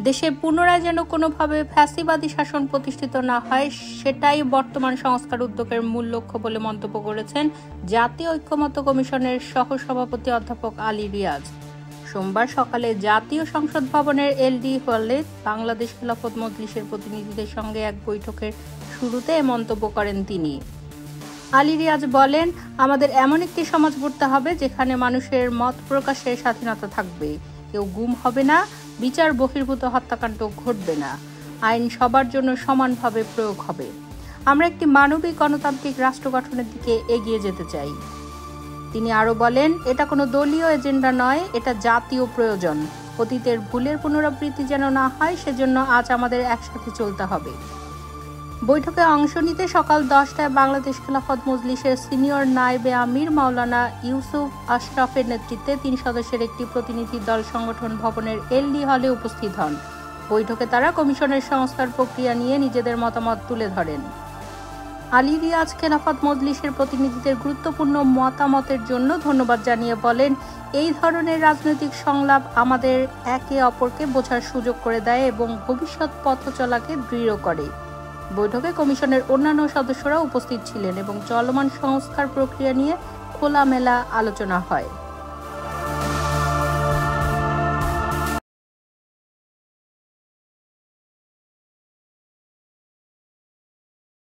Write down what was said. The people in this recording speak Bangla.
দেশে পুনরায় যেন কোনোভাবে ফ্যাসিবাদী শাসন প্রতিষ্ঠিত না হয়, সেটাই বর্তমান সংস্কার উদ্যোগের মূল লক্ষ্য বলে মন্তব্য করেছেন জাতীয় ঐক্যমত্য কমিশনের সহসভাপতি অধ্যাপক আলী রিয়াজ। সোমবার সকালে জাতীয় সংসদ ভবনের এলডি হলে বাংলাদেশ খেলাফত মজলিসের প্রতিনিধিদের সঙ্গে এক বৈঠকের শুরুতে মন্তব্য করেন তিনি। আলী রিয়াজ বলেন, আমাদের এমন একটি সমাজ গড়তে হবে যেখানে মানুষের মত প্রকাশের স্বাধীনতা থাকবে, কেউ গুম হবে না, বিচার বহির্ভূত হত্যাকাণ্ড ঘটবে না, আইন সবার জন্য সমানভাবে প্রয়োগ হবে। আমরা একটি মানবিক গণতান্ত্রিক রাষ্ট্র গঠনের দিকে এগিয়ে যেতে চাই। তিনি আরও বলেন, এটা কোনো দলীয় এজেন্ডা নয়, এটা জাতীয় প্রয়োজন। অতীতের ভুলের পুনরাবৃত্তি যেন না হয়, সেজন্য আজ আমাদের একসাথে চলতে হবে। বৈঠকে অংশ নিতে সকাল 10টায় বাংলাদেশ খেলাফত মজলিসের সিনিয়র নায়েবে আমির মাওলানা ইউসুফ আশরাফের নেতৃত্বে 3 সদস্যের একটি প্রতিনিধি দল সংগঠন ভবনের এলডি হলে উপস্থিত হন। বৈঠকে তারা কমিশনের সংস্কার প্রক্রিয়া নিয়ে নিজেদের মতামত তুলে ধরেন। আলী রিয়াজ খেলাফত মজলিসের প্রতিনিধিদের গুরুত্বপূর্ণ মতামতের জন্য ধন্যবাদ জানিয়ে বলেন, এই ধরনের রাজনৈতিক সংলাপ আমাদের একে অপরকে বোঝার সুযোগ করে দেয় এবং ভবিষ্যৎ পথ চলাকে দৃঢ় করে। বৈঠকে কমিশনের অন্যান্য সদস্যরা উপস্থিত ছিলেন এবং চলমান সংস্কার প্রক্রিয়া নিয়ে খোলামেলা আলোচনা হয়।